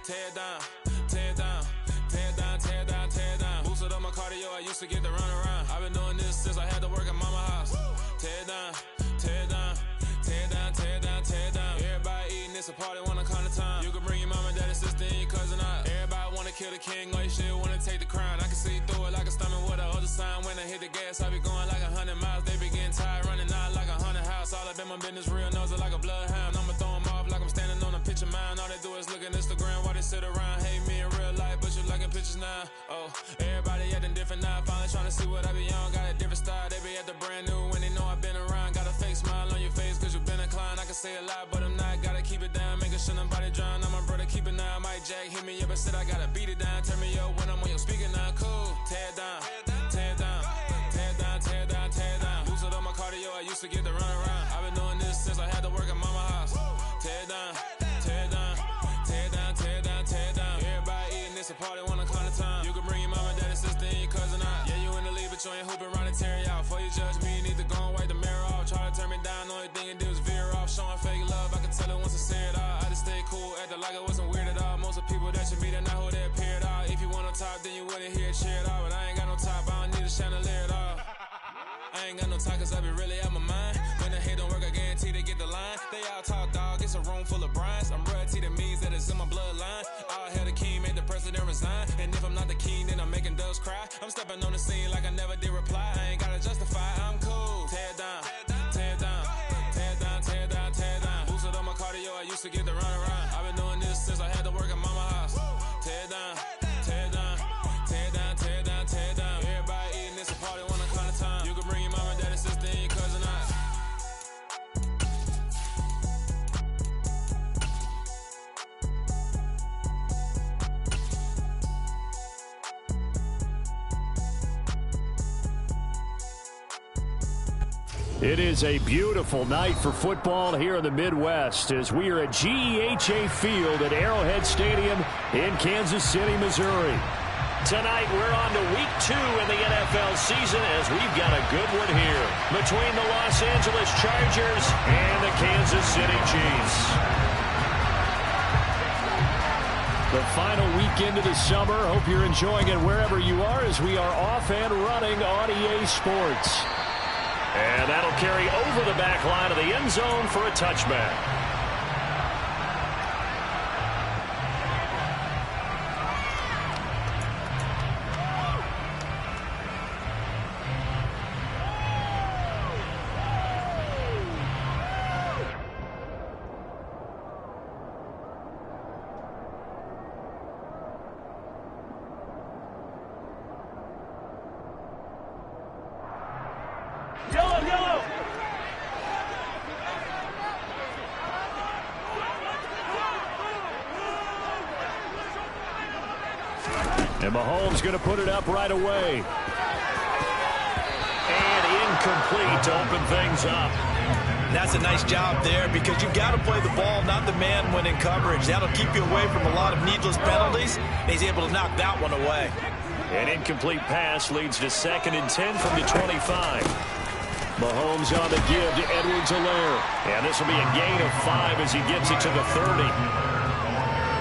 tear down, tear down, tear down, tear down, tear down. Boosted up my cardio, I used to get to run around. I've been doing this since I had to work at mama house. Tear down, tear down, tear down, tear down, tear down. Everybody eating, it's a party, wanna count the time. You can bring your mama, daddy, sister, and your cousin out. Everybody wanna kill the king, or you shit wanna take the crown. I can see through it like a stomach with a other sign. When I hit the gas, I be going like 100 miles. They be getting tired, running out like 100 house. All up in my business, real nose like a bloodhound. I'ma throw 'em off like I'm standing on a picture mound. All they do is look at Instagram while they sit around. Hate me in real life, but you liking pictures now. Oh, everybody acting different now. Finally trying to see what I be on. Got a different style, they be at the brand new when they know I've been around. Got a fake smile on your face cause you been inclined. I can say a lot, but I'm not. Gotta keep it down, making sure nobody drown. I'm my brother, keep it now. Mike Jack hit me up and said I gotta beat it down. Turn me up when I'm on your speaker now. Cool, tear down, tear down, tear down, tear down, tear down. Boosted up my cardio, I used to get to run around. I've been doing this since I had to work at mama house. Tear down, tear down, tear down, tear down, tear down. Everybody eating, it's a party, wanna count the time. You can bring your mama, daddy, sister, and your cousin out. Yeah, you in the lead, but you ain't hooping around and tear you out. Before you judge me, you need to go and wipe the mirror off. Try to turn me down, only thing you do is veer off. Showing fake love, I can tell it once I see it all. I just stay cool, acting like it wasn't weird at all. Most of the people that you meet are not who they appear at all. If you want on top, then you wouldn't hear it cheer at all. But I ain't got no top, I don't need a chandelier at all. I ain't got no time cause I be really out my mind. When the hate don't work, I guarantee they get the line. They all talk dog, it's a room full of brinds. I'm royalty, that means that it's in my bloodline. All hail the king, made the president resign. And if I'm not the king, then I'm making doves cry. I'm stepping on the scene like I never did reply. I ain't gotta justify, I'm cool. Tear down, tear down, tear down, tear down, tear down. Boosted up my cardio, I used to get to run around. I've been doing this since I had to work at mama house. Tear down, tear down, tear down, tear down, tear down. Everybody eating, it's a party, wanna count the time. You can bring your mama, daddy, sister, and your cousin out. It is a beautiful night for football here in the Midwest as we are at GEHA Field at Arrowhead Stadium in Kansas City, Missouri. Tonight we're on to week 2 in the NFL season as we've got a good one here between the Los Angeles Chargers and the Kansas City Chiefs. The final weekend of the summer. Hope you're enjoying it wherever you are as we are off and running on EA Sports. And that'll carry over the back line of the end zone for a touchback. And Mahomes going to put it up right away. And incomplete to open things up. That's a nice job there because you've got to play the ball, not the man when in coverage. That'll keep you away from a lot of needless penalties. He's able to knock that one away. An incomplete pass leads to 2nd and 10 from the 25. Mahomes on the give to Edwards-Helaire. And this will be a gain of 5 as he gets it to the 30.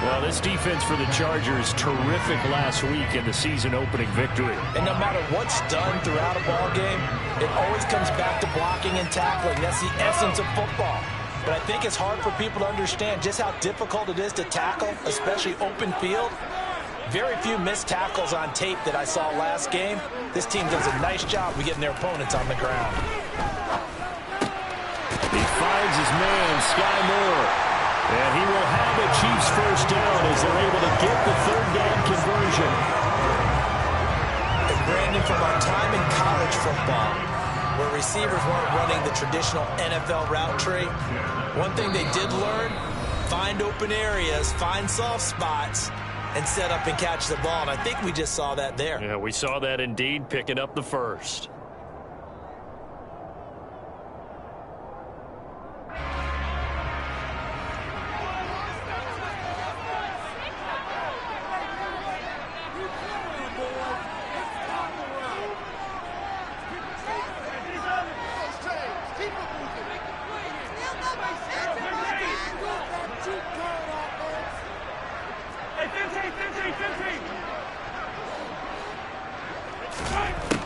Well, this defense for the Chargers, terrific last week in the season-opening victory. And no matter what's done throughout a ball game, it always comes back to blocking and tackling. That's the essence of football. But I think it's hard for people to understand just how difficult it is to tackle, especially open field. Very few missed tackles on tape that I saw last game. This team does a nice job of getting their opponents on the ground. He finds his man, Sky Moore. And he will have the Chiefs first down as they're able to get the 3rd down conversion. And Brandon, from our time in college football, where receivers weren't running the traditional NFL route tree, one thing they did learn, find open areas, find soft spots, and set up and catch the ball. And I think we just saw that there. Yeah, we saw that indeed, picking up the first.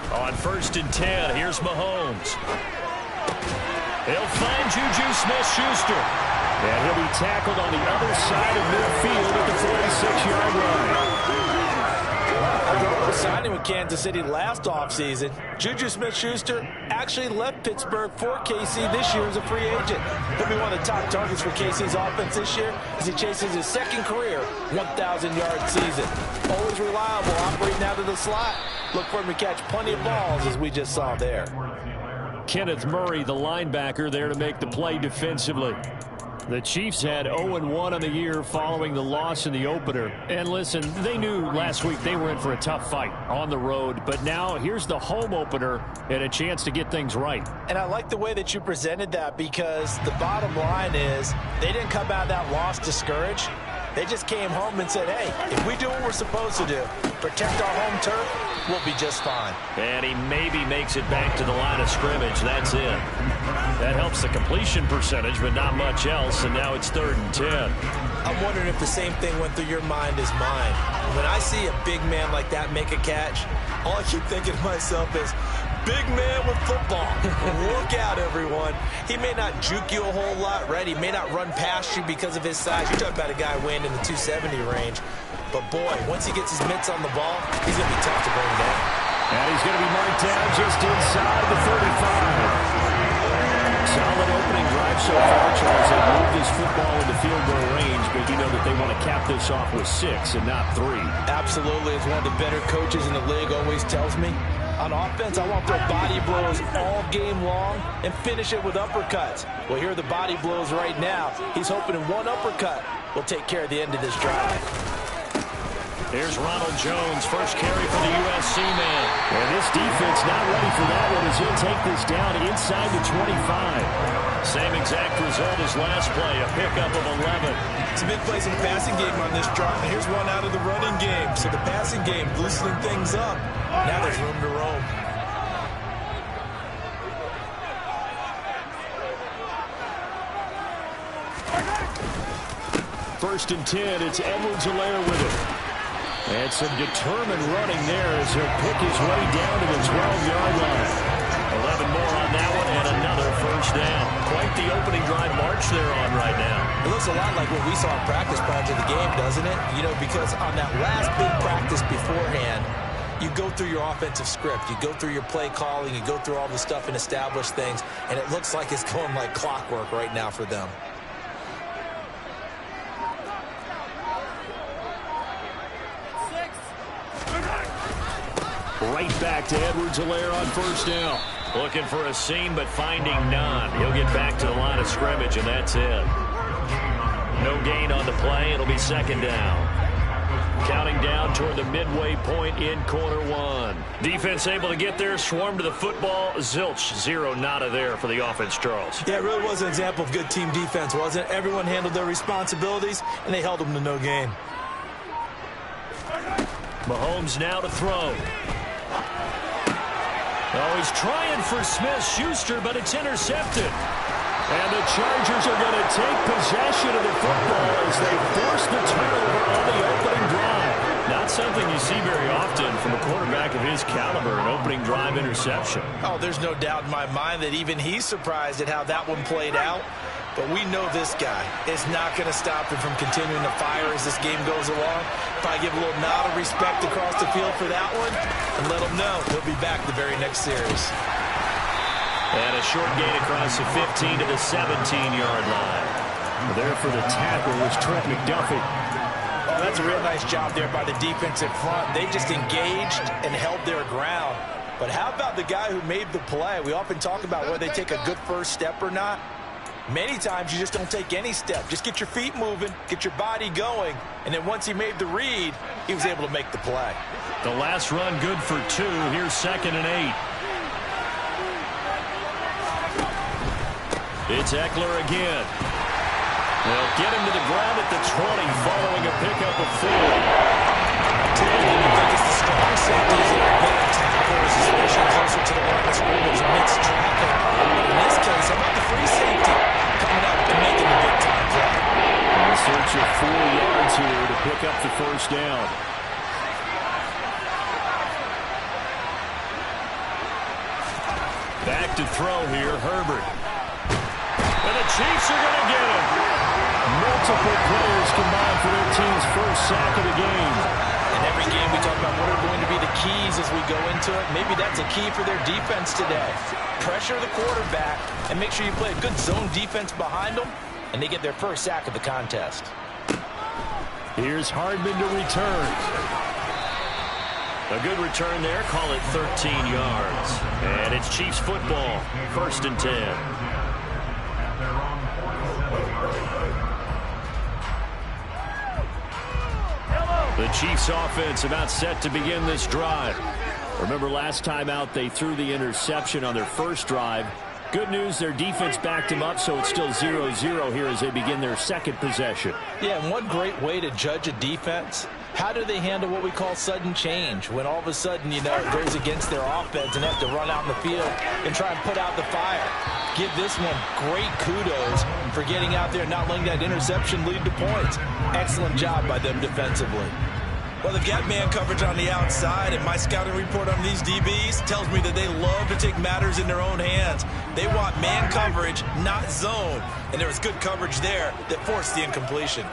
On 1st and 10, here's Mahomes. He'll find Juju Smith-Schuster. And he'll be tackled on the other side of midfield at the 46-yard line. Signing with Kansas City last offseason, Juju Smith-Schuster actually left Pittsburgh for KC this year as a free agent. He'll be one of the top targets for KC's offense this year as he chases his second career 1,000-yard season. Always reliable, operating out of the slot. Look for him to catch plenty of balls, as we just saw there. Kenneth Murray, the linebacker, there to make the play defensively. The Chiefs had 0-1 on the year following the loss in the opener. And listen, they knew last week they were in for a tough fight on the road. But now here's the home opener and a chance to get things right. And I like the way that you presented that, because the bottom line is they didn't come out of that loss discouraged. They just came home and said, hey, if we do what we're supposed to do, protect our home turf, we'll be just fine. And he maybe makes it back to the line of scrimmage. That's it. That helps the completion percentage, but not much else. And now it's 3rd and 10. I'm wondering if the same thing went through your mind as mine. When I see a big man like that make a catch, all I keep thinking to myself is, big man with football. Look out, everyone. He may not juke you a whole lot, right? He may not run past you because of his size. You're talking about a guy weighing in the 270 range. But, boy, once he gets his mitts on the ball, he's going to be tough to bring down. And he's going to be marked down just inside the 35. Solid opening drive so far, Charles. They moved this football into field goal range, but you know that they want to cap this off with 6 and not 3. Absolutely. As one of the better coaches in the league always tells me, on offense, I want to throw body blows all game long and finish it with uppercuts. Well, here are the body blows right now. He's hoping in one uppercut will take care of the end of this drive. There's Ronald Jones, first carry for the USC man. And this defense not ready for that one as he'll take this down inside the 25. Same exact result as last play, a pickup of 11. Some big plays in the passing game on this drive. And here's one out of the running game. So the passing game loosening things up. Now there's room to roam. First and 10, it's Edwards-Helaire with it. And some determined running there as he'll pick his way down to the 12-yard line. 11 more on that one and another first down. Quite the opening drive march they're on right now. It looks a lot like what we saw in practice prior to the game, doesn't it? You know, because on that last big practice beforehand, you go through your offensive script. You go through your play calling. You go through all the stuff and establish things. And it looks like it's going like clockwork right now for them. Right back to Edwards-Helaire on first down. Looking for a seam, but finding none. He'll get back to the line of scrimmage, and that's it. No gain on the play. It'll be second down. Counting down toward the midway point in quarter one. Defense able to get there, swarm to the football. Zilch, 0 nada there for the offense, Charles. Yeah, it really was an example of good team defense, wasn't it? Everyone handled their responsibilities, and they held them to no gain. Mahomes now to throw. Oh, he's trying for Smith-Schuster, but it's intercepted. And the Chargers are going to take possession of the football as they force the turnover on the opening drive. Not something you see very often from a quarterback of his caliber, an opening drive interception. Oh, there's no doubt in my mind that even he's surprised at how that one played out. But we know this guy is not going to stop him from continuing to fire as this game goes along. Probably give a little nod of respect across the field for that one and let him know he'll be back the very next series. And a short gain across the 15 to the 17-yard line. There for the tackle was Trent McDuffie. Oh, that's a real nice job there by the defensive front. They just engaged and held their ground. But how about the guy who made the play? We often talk about whether they take a good first step or not. Many times you just don't take any step. Just get your feet moving, get your body going, and then once he made the read, he was able to make the play. The last run good for 2. Here's 2nd and 8. It's Eckler again. They'll get him to the ground at the 20 following a pickup of 4. I think it's the strong safeties that are better tacklers, especially closer to the line of scrimmage amidst traffic. In this case, how about the free safety coming up and making the big-time play? In search of 4 yards here to pick up the first down. Back to throw here, Herbert. And the Chiefs are going to get him. Multiple players combined for their team's first sack of the game. In every game we talk about what are going to be the keys as we go into it. Maybe that's a key for their defense today. Pressure the quarterback and make sure you play a good zone defense behind them, and they get their first sack of the contest. Here's Hardman to return. A good return there. Call it 13 yards. And it's Chiefs football. 1st and 10. The Chiefs offense about set to begin this drive. Remember last time out they threw the interception on their first drive. Good news, their defense backed him up, so it's still 0-0 here as they begin their second possession. Yeah, and one great way to judge a defense, how do they handle what we call sudden change? When all of a sudden, you know, it goes against their offense and they have to run out in the field and try and put out the fire. Give this one great kudos for getting out there and not letting that interception lead to points. Excellent job by them defensively. Well, they've got man coverage on the outside, and my scouting report on these DBs tells me that they love to take matters in their own hands. They want man coverage, not zone. And there was good coverage there that forced the incompletion.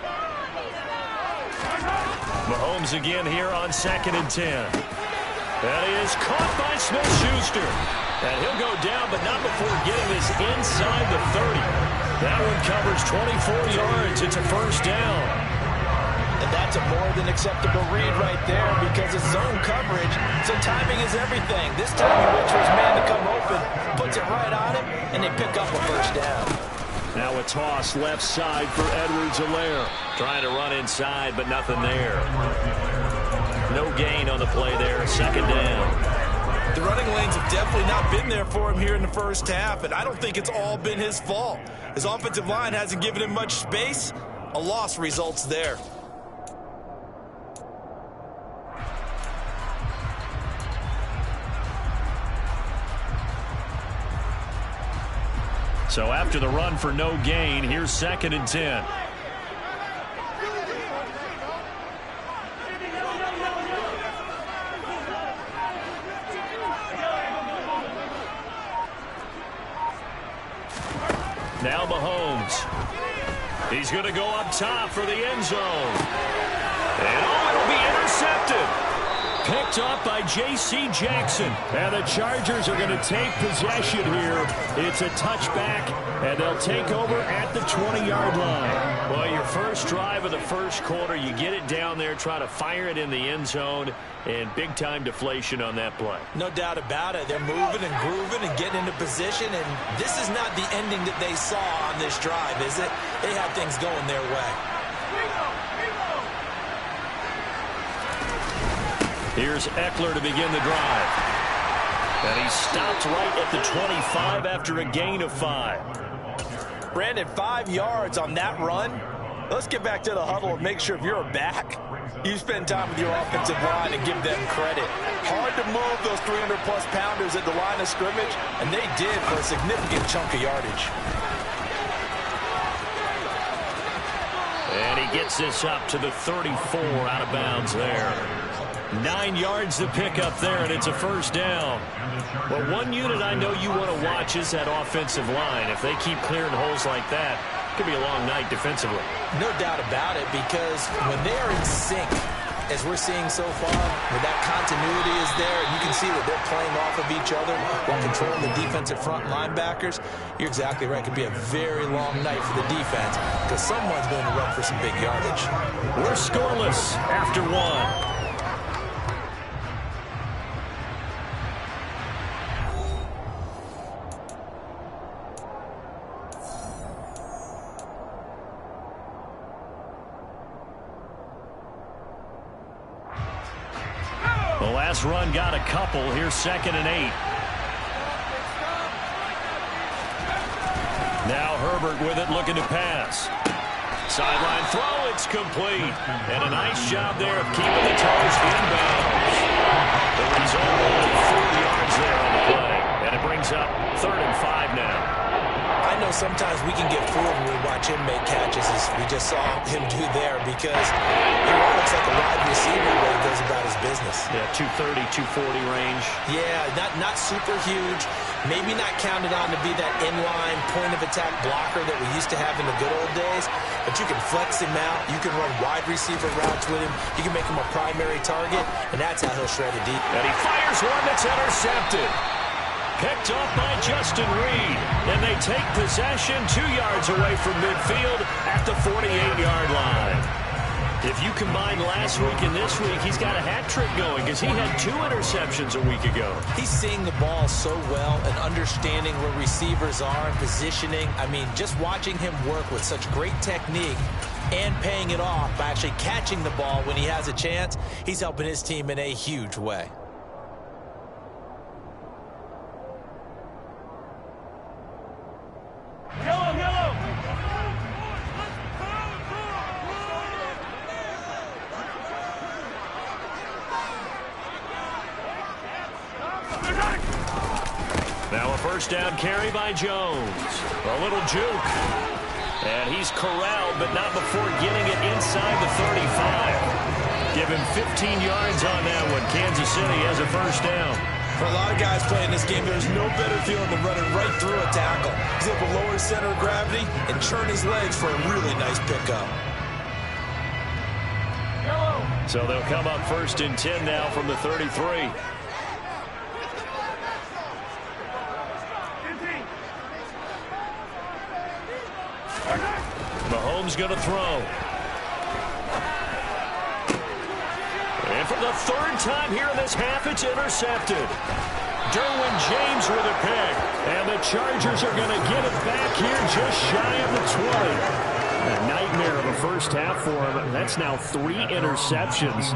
Mahomes again here on 2nd and 10. That is caught by Smith-Schuster. And he'll go down, but not before getting this inside the 30. That one covers 24 yards. It's a first down. And that's a more than acceptable read right there because it's zone coverage, so timing is everything. This time he waits for his man to come open, puts it right on him, and they pick up a first down. Now a toss left side for Edwards-Helaire. Trying to run inside, but nothing there. No gain on the play there, 2nd down. The running lanes have definitely not been there for him here in the first half, and I don't think it's all been his fault. His offensive line hasn't given him much space. A loss results there. So after the run for no gain, here's 2nd and 10. Now Mahomes. He's going to go up top for the end zone. And it'll be intercepted. Picked up by J.C. Jackson. And the Chargers are going to take possession here. It's a touchback, and they'll take over at the 20-yard line. Well, your first drive of the first quarter, you get it down there, try to fire it in the end zone, and big-time deflation on that play. No doubt about it. They're moving and grooving and getting into position, and this is not the ending that they saw on this drive, is it? They had things going their way. Here's Eckler to begin the drive. And he stopped right at the 25 after a gain of 5. Brandon, 5 yards on that run. Let's get back to the huddle and make sure if you're a back, you spend time with your offensive line and give them credit. Hard to move those 300-plus pounders at the line of scrimmage, and they did for a significant chunk of yardage. And he gets this up to the 34 out of bounds there. 9 yards to pick up there, and it's a first down. Well, one unit I know you want to watch is that offensive line. If they keep clearing holes like that, it could be a long night defensively. No doubt about it, because when they're in sync, as we're seeing so far, where that continuity is there, you can see that they're playing off of each other while controlling the defensive front linebackers. You're exactly right. It could be a very long night for the defense because someone's going to run for some big yardage. We're scoreless after 1. The last run got a couple. Here's 2nd and 8. Now Herbert with it, looking to pass. Sideline throw, it's complete. And a nice job there of keeping the toes inbounds. The result, only 4 yards there on the play. And it brings up 3rd and 5 now. I know sometimes we can get fooled when we watch him make catches as we just saw him do there, because he really looks like a wide receiver when he goes about his business. Yeah, 230, 240 range. Yeah, not super huge. Maybe not counted on to be that inline point-of-attack blocker that we used to have in the good old days, but you can flex him out. You can run wide receiver routes with him. You can make him a primary target, and that's how he'll shred it deep. And he fires one that's intercepted. Picked off by Justin Reed, and they take possession 2 yards away from midfield at the 48-yard line. If you combine last week and this week, he's got a hat trick going, because he had 2 interceptions a week ago. He's seeing the ball so well and understanding where receivers are and positioning. I mean, just watching him work with such great technique and paying it off by actually catching the ball when he has a chance, he's helping his team in a huge way. Now a first down carry by Jones. A little juke. And he's corralled, but not before getting it inside the 35. Give him 15 yards on that one. Kansas City has a first down. For a lot of guys playing this game, there's no better feeling than running right through a tackle. He's able to lower his center of gravity and churn his legs for a really nice pickup. So they'll come up first and 10 now from the 33. Mahomes going to throw. And for the 3rd time here in this half, it's intercepted. Derwin James with a pick. And the Chargers are going to get it back here just shy of the 20. A nightmare of a first half for him. That's now 3 interceptions.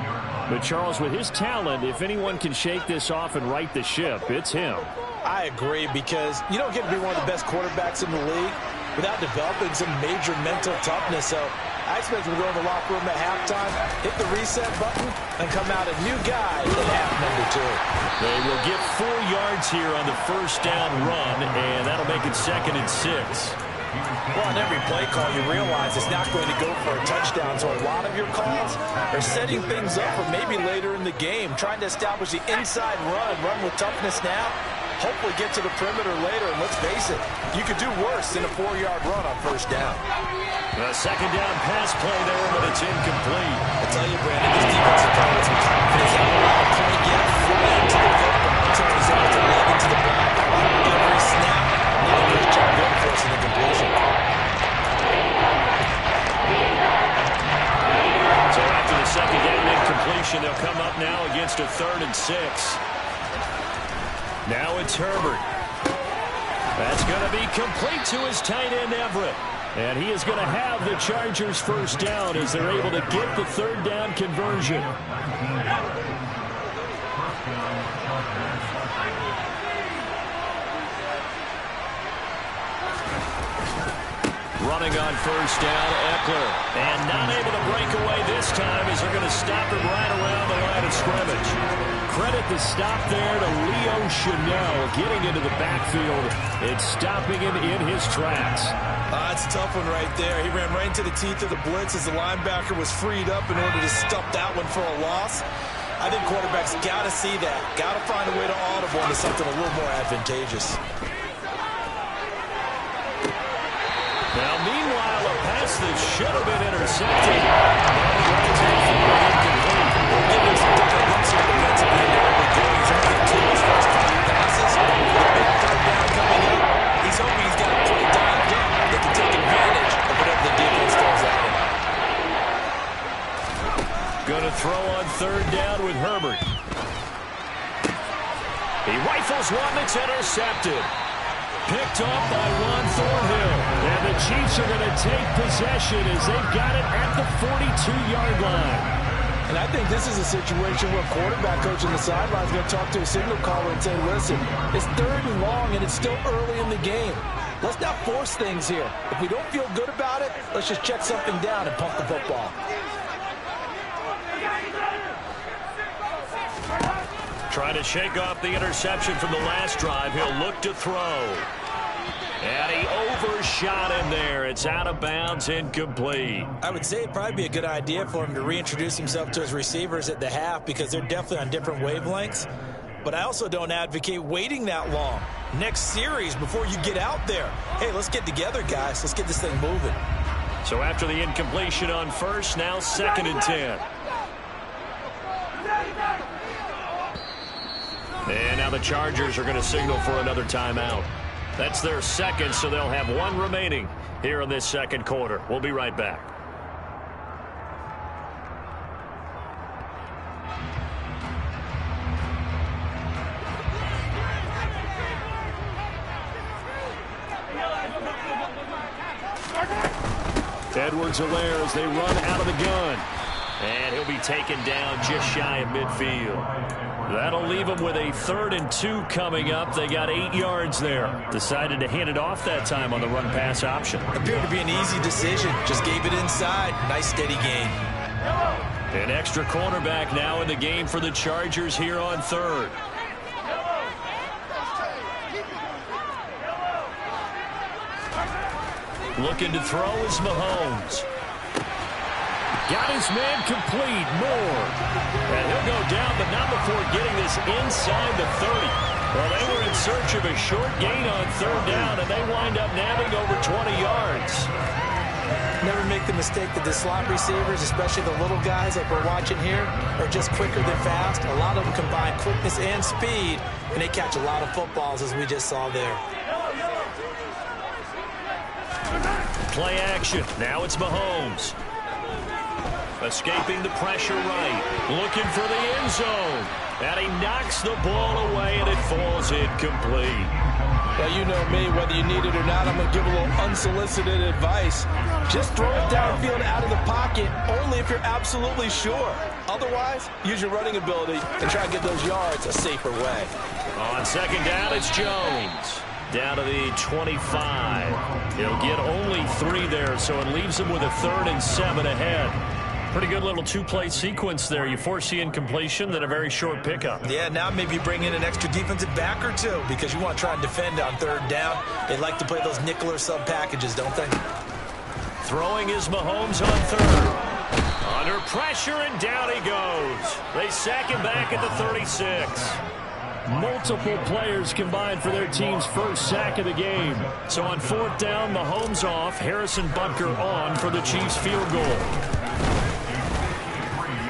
But Charles, with his talent, if anyone can shake this off and right the ship, it's him. I agree, because you don't get to be one of the best quarterbacks in the league without developing some major mental toughness. So I expect him to go in the locker room at halftime, hit the reset button, and come out a new guy in half number 2. They will get 4 yards here on the first down run, and that'll make it 2nd and 6. Well, on every play call, you realize it's not going to go for a touchdown, so a lot of your calls are setting things up for maybe later in the game, trying to establish the inside run with toughness now, hopefully get to the perimeter later, and let's face it, you could do worse than a 4-yard run on first down. The second down pass play there, but it's incomplete. I tell you, Brandon, this defensive play with some confidence. They don't want to point yet, fly into the football until he's out to leg into the block. Every snap, another nice job going for us in the completion. So after the second down incompletion, they'll come up now against a 3rd and 6. Now it's Herbert. That's going to be complete to his tight end, Everett. And he is going to have the Chargers first down as they're able to get the 3rd down conversion. Running on first down, Eckler. And not able to break away this time as they're going to stop him right around the line of scrimmage. Credit the stop there to Leo Chanel getting into the backfield and stopping him in his tracks. That's a tough one right there. He ran right into the teeth of the blitz as the linebacker was freed up in order to stop that one for a loss. I think quarterbacks got to see that. Got to find a way to audible into something a little more advantageous. Now, meanwhile, a pass that should have been intercepted. He's hoping he's got a play dialed up that can take advantage of whatever the defense throws at him. Going to throw on 3rd down with Herbert. He rifles one that's intercepted. Picked off by Juan Thornhill. And the Chiefs are going to take possession as they've got it at the 42-yard line. And I think this is a situation where quarterback coach on the sideline is going to talk to a signal caller and say, listen, it's 3rd and long and it's still early in the game. Let's not force things here. If we don't feel good about it, let's just check something down and pump the football. Trying to shake off the interception from the last drive. He'll look to throw. And he overshot him there. It's out of bounds, incomplete. I would say it'd probably be a good idea for him to reintroduce himself to his receivers at the half because they're definitely on different wavelengths. But I also don't advocate waiting that long. Next series before you get out there. Hey, let's get together, guys. Let's get this thing moving. So after the incompletion on first, now 2nd and 10. And now the Chargers are going to signal for another timeout. That's their second, so they'll have one remaining here in this second quarter. We'll be right back. Edwards-Helaire as they run out of the gun. And he'll be taken down just shy of midfield. That'll leave them with a 3rd and 2 coming up. They got 8 yards there. Decided to hand it off that time on the run-pass option. Appeared to be an easy decision. Just gave it inside. Nice steady gain. An extra cornerback now in the game for the Chargers here on 3rd. Looking to throw is Mahomes. Got his man complete. Moore. And he'll go down, but not before getting this inside the 30. Well, they were in search of a short gain on 3rd down, and they wind up nabbing over 20 yards. Never make the mistake that the slot receivers, especially the little guys like we're watching here, are just quicker than fast. A lot of them combine quickness and speed, and they catch a lot of footballs, as we just saw there. Play action. Now it's Mahomes. Escaping the pressure right. Looking for the end zone. And he knocks the ball away, and it falls incomplete. Well, you know me. Whether you need it or not, I'm going to give a little unsolicited advice. Just throw it downfield out of the pocket, only if you're absolutely sure. Otherwise, use your running ability and try to get those yards a safer way. On 2nd down, it's Jones. Down to the 25. He'll get only 3 there, so it leaves him with a 3rd and 7 ahead. Pretty good little 2-play sequence there. You force the incompletion, then a very short pickup. Yeah, now maybe bring in an extra defensive back or two because you want to try and defend on 3rd down. They like to play those nickel or sub packages, don't they? Throwing is Mahomes on 3rd. Under pressure, and down he goes. They sack him back at the 36. Multiple players combined for their team's first sack of the game. So on 4th down, Mahomes off, Harrison Butker on for the Chiefs field goal.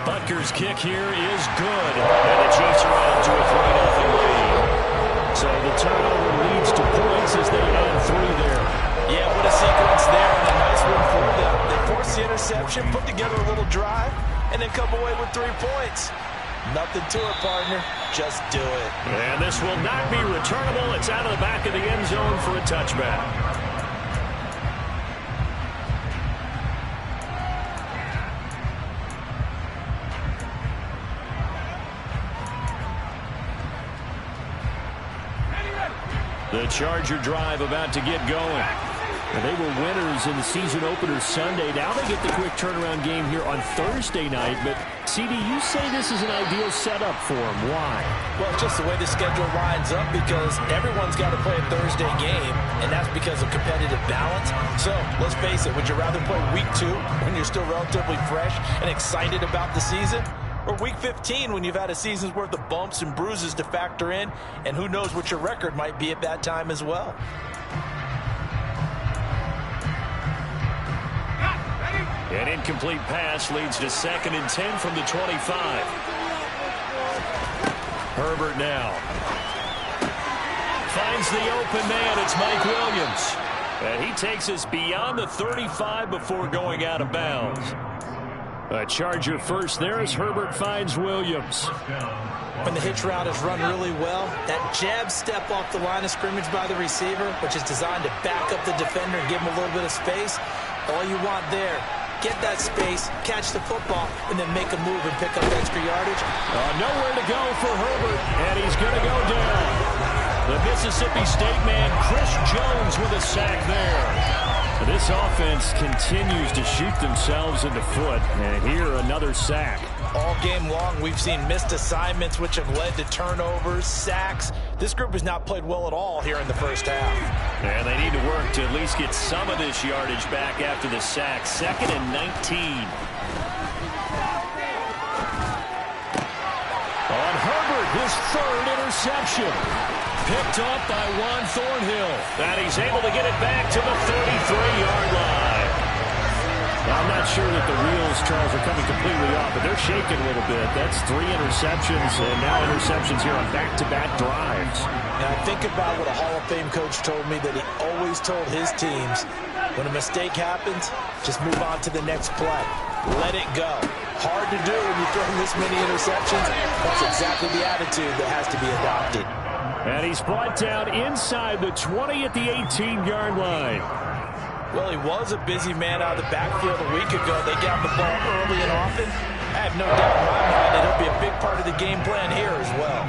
Butker's kick here is good, and the Chiefs are out to a 3-0 lead. So the turnover leads to points as they add 3 there. Yeah, what a sequence there, and a nice one for them. They force the interception, put together a little drive, and then come away with 3 points. Nothing to it, partner. Just do it. And this will not be returnable. It's out of the back of the end zone for a touchback. The Charger drive about to get going. And they were winners in the season opener Sunday. Now they get the quick turnaround game here on Thursday night. But, CD, you say this is an ideal setup for them. Why? Well, it's just the way the schedule lines up because everyone's got to play a Thursday game, and that's because of competitive balance. So, let's face it, would you rather play week 2 when you're still relatively fresh and excited about the season? Or week 15 when you've had a season's worth of bumps and bruises to factor in, and who knows what your record might be at that time as well. An incomplete pass leads to 2nd and 10 from the 25. Herbert now. Finds the open man. It's Mike Williams. And he takes us beyond the 35 before going out of bounds. A Charger first there as Herbert finds Williams. When the hitch route is run really well, that jab step off the line of scrimmage by the receiver, which is designed to back up the defender and give him a little bit of space, all you want there, get that space, catch the football, and then make a move and pick up extra yardage. Nowhere to go for Herbert, and he's going to go down. The Mississippi State man, Chris Jones, with a sack there. This offense continues to shoot themselves in the foot, and here another sack. All game long, we've seen missed assignments, which have led to turnovers, sacks. This group has not played well at all here in the first half. And they need to work to at least get some of this yardage back after the sack. 2nd and 19. On Herbert, his 3rd interception. Picked up by Juan Thornhill. And he's able to get it back to the 33-yard line. Now, I'm not sure that the wheels, Charles, are coming completely off, but they're shaking a little bit. That's 3 interceptions, and now interceptions here on back-to-back drives. And I think about what a Hall of Fame coach told me, that he always told his teams, when a mistake happens, just move on to the next play. Let it go. Hard to do when you're throwing this many interceptions. That's exactly the attitude that has to be adopted. And he's brought down inside the 20 at the 18-yard line. Well, he was a busy man out of the backfield a week ago. They got the ball early and often. I have no doubt in my mind that he'll be a big part of the game plan here as well.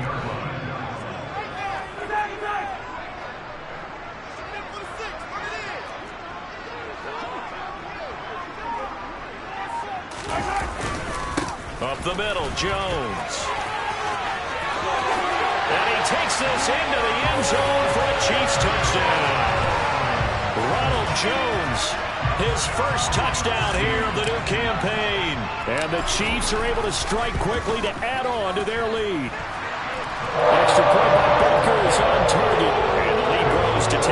Up the middle, Jones. And he takes this into the end zone for a Chiefs touchdown. Ronald Jones, his first touchdown here of the new campaign. And the Chiefs are able to strike quickly to add on to their lead. Extra point by Butker is on target. And the lead grows to 10-0.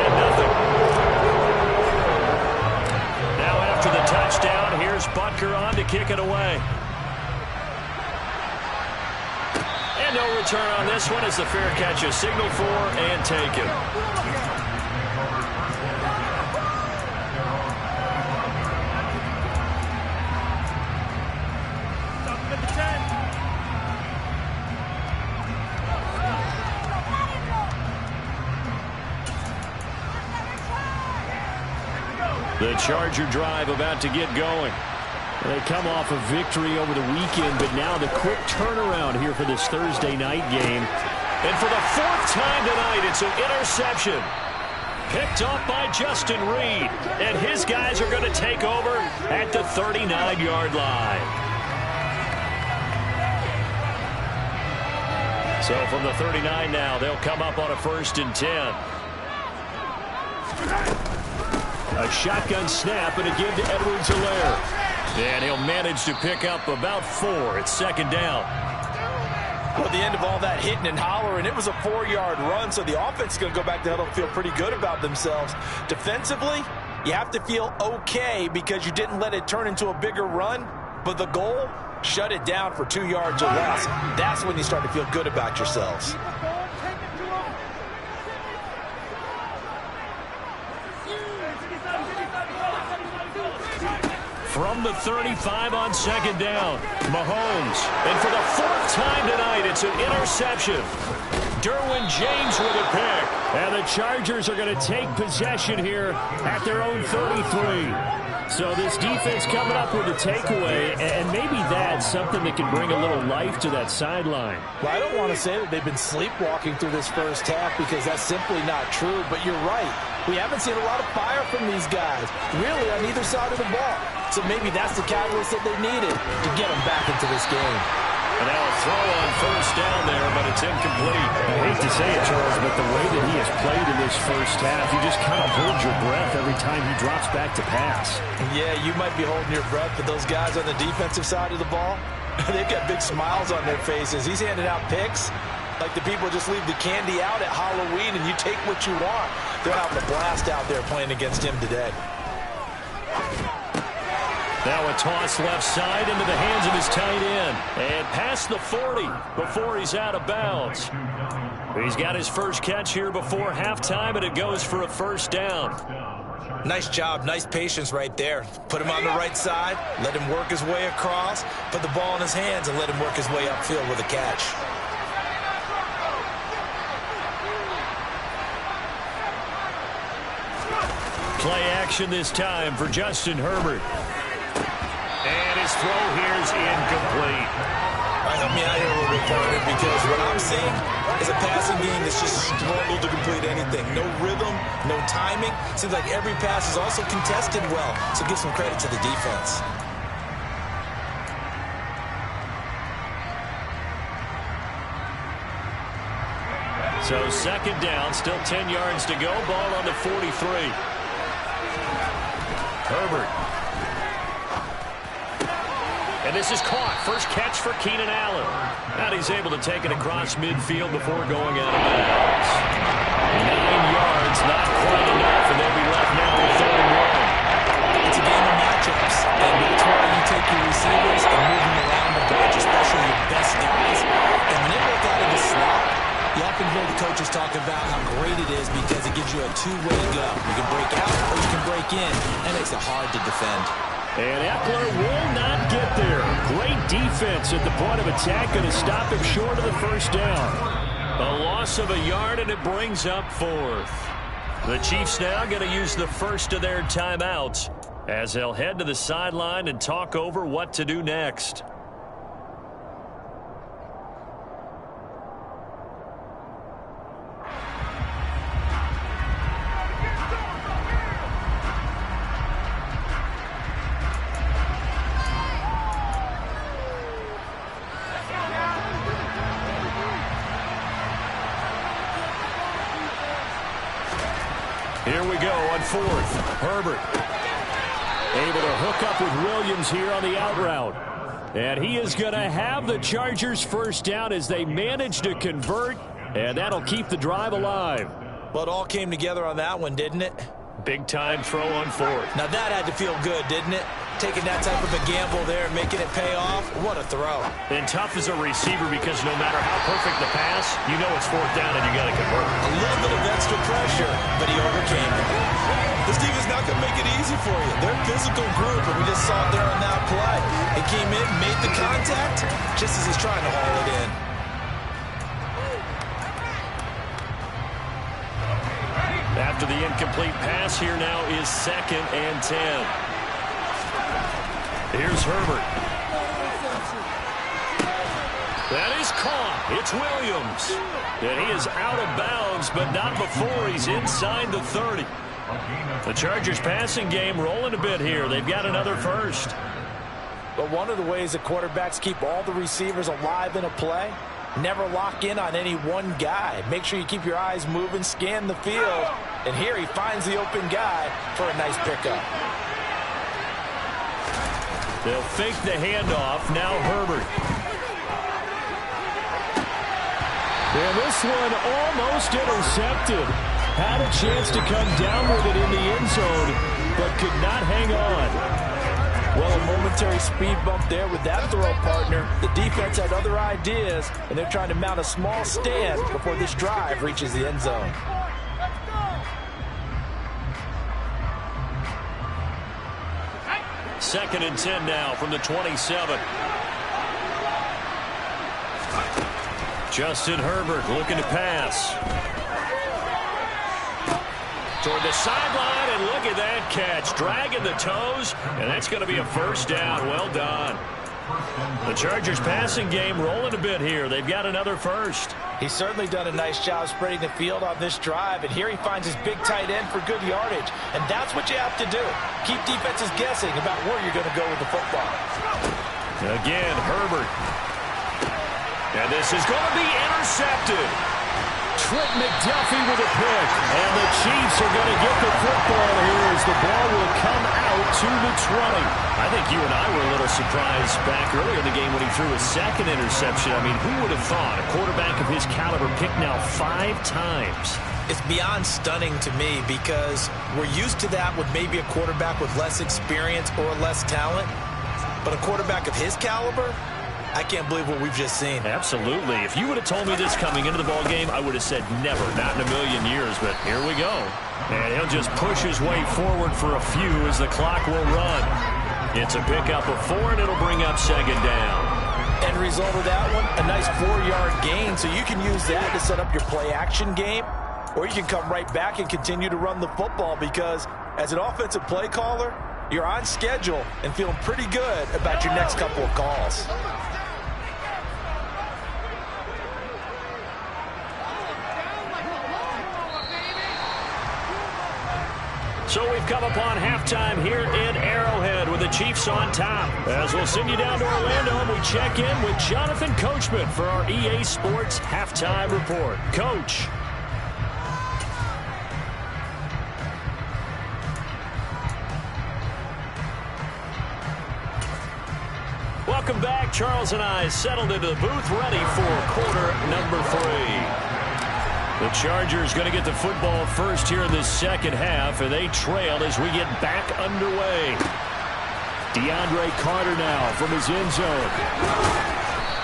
Now after the touchdown, here's Butker on to kick it away. And no return on this one as the fair catch is signaled for and taken. The Charger drive about to get going. They come off a victory over the weekend, but now the quick turnaround here for this Thursday night game. And for the 4th time tonight, it's an interception. Picked up by Justin Reed. And his guys are going to take over at the 39-yard line. So from the 39 now, they'll come up on a 1st and 10. A shotgun snap and a give to Edwards-Helaire. And he'll manage to pick up about 4. It's 2nd down. Well, the end of all that hitting and hollering, it was a 4-yard run, so the offense is going to go back to huddle and feel pretty good about themselves. Defensively, you have to feel okay because you didn't let it turn into a bigger run, but the goal, shut it down for 2 yards or less. That's when you start to feel good about yourselves. From the 35 on 2nd down, Mahomes. And for the 4th time tonight, it's an interception. Derwin James with a pick. And the Chargers are going to take possession here at their own 33. So this defense coming up with a takeaway, and maybe that's something that can bring a little life to that sideline. Well, I don't want to say that they've been sleepwalking through this first half because that's simply not true, but you're right. We haven't seen a lot of fire from these guys, really, on either side of the ball. So maybe that's the catalyst that they needed to get them back into this game. And now a throw on 1st down there, but it's incomplete. I hate to say it, Charles, but the way that he has played in this first half, you just kind of hold your breath every time he drops back to pass. Yeah, you might be holding your breath, but those guys on the defensive side of the ball, they've got big smiles on their faces. He's handing out picks like the people just leave the candy out at Halloween and you take what you want. They're having a blast out there playing against him today. Now a toss left side into the hands of his tight end. And past the 40 before he's out of bounds. He's got his first catch here before halftime, and it goes for a 1st down. Nice job, nice patience right there. Put him on the right side, let him work his way across, put the ball in his hands, and let him work his way upfield with a catch. Play action this time for Justin Herbert. And his throw here is incomplete. Help me out here a little bit, partner, because what I'm seeing is a passing game that's just struggled to complete anything. No rhythm, no timing. Seems like every pass is also contested well, so give some credit to the defense. So second down, still 10 yards to go. Ball on the 43. Herbert. And this is caught. First catch for Keenan Allen. And he's able to take it across midfield before going out of bounds. 9 yards, not quite enough, and they'll be left now with 3rd and 1. It's a game of matchups, and that's why you take your receivers and move them around the bunch, especially your best guys. And when they work out of the slot, you often hear the coaches talk about how great it is because it gives you a two-way go. You can break out or you can break in. That makes it hard to defend. And Eckler will not get there. Great defense at the point of attack, going to stop him short of the first down. A loss of a yard, and it brings up 4th. The Chiefs now going to use the first of their timeouts as they'll head to the sideline and talk over what to do next. Here we go on 4th. Herbert able to hook up with Williams here on the out route. And he is going to have the Chargers first down as they manage to convert, and that'll keep the drive alive. But it all came together on that one, didn't it? Big time throw on 4th. Now that had to feel good, didn't it? Taking that type of a gamble there and making it pay off. What a throw. And tough as a receiver because no matter how perfect the pass, you know it's 4th down and you got to convert. A little bit of extra pressure, but he overcame it. This team is not going to make it easy for you. They're a physical group, and we just saw it there on that play. He came in, made the contact, just as he's trying to haul it in. After the incomplete pass, here now is 2nd and 10. Here's Herbert. That is caught. It's Williams. And he is out of bounds, but not before he's inside the 30. The Chargers passing game rolling a bit here. They've got another first. But one of the ways that quarterbacks keep all the receivers alive in a play, never lock in on any one guy. Make sure you keep your eyes moving, scan the field. And here he finds the open guy for a nice pickup. They'll fake the handoff. Now Herbert. And this one almost intercepted. Had a chance to come down with it in the end zone, but could not hang on. Well, a momentary speed bump there with that throw, partner. The defense had other ideas, and they're trying to mount a small stand before this drive reaches the end zone. Second and 10 now from the 27. Justin Herbert looking to pass. Toward the sideline, and look at that catch. Dragging the toes, and that's going to be a first down. Well done. The Chargers passing game rolling a bit here. They've got another first. He's certainly done a nice job spreading the field on this drive, and here he finds his big tight end for good yardage. And that's what you have to do. Keep defenses guessing about where you're going to go with the football. Again, Herbert. And this is going to be intercepted. Trent McDuffie with a pick. And the Chiefs are going to get the football here as the ball will come out to the 20. I think you and I were a little surprised back earlier in the game when he threw his second interception. I mean, who would have thought a quarterback of his caliber picked now 5 times? It's beyond stunning to me because we're used to that with maybe a quarterback with less experience or less talent. But a quarterback of his caliber, I can't believe what we've just seen. Absolutely. If you would have told me this coming into the ball game, I would have said never, not in a million years. But here we go. And he'll just push his way forward for a few as the clock will run. It's a pickup of 4, and it'll bring up second down. End result of that one, a nice 4-yard gain. So you can use that to set up your play-action game, or you can come right back and continue to run the football because as an offensive play caller, you're on schedule and feeling pretty good about your next couple of calls. So we've come upon halftime here in Arrowhead with the Chiefs on top. As we'll send you down to Orlando, and we check in with Jonathan Coachman for our EA Sports Halftime Report. Coach. Welcome back. Charles and I settled into the booth, ready for quarter number 3. The Chargers going to get the football first here in this second half, and they trail as we get back underway. DeAndre Carter now from his end zone.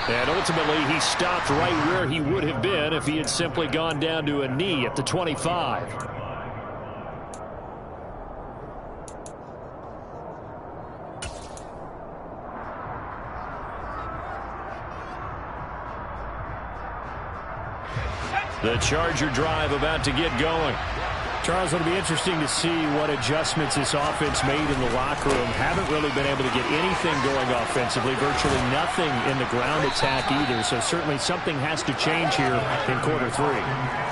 And ultimately, he stopped right where he would have been if he had simply gone down to a knee at the 25. The Charger drive about to get going. Charles, it'll be interesting to see what adjustments this offense made in the locker room. Haven't really been able to get anything going offensively. Virtually nothing in the ground attack either. So certainly something has to change here in quarter 3.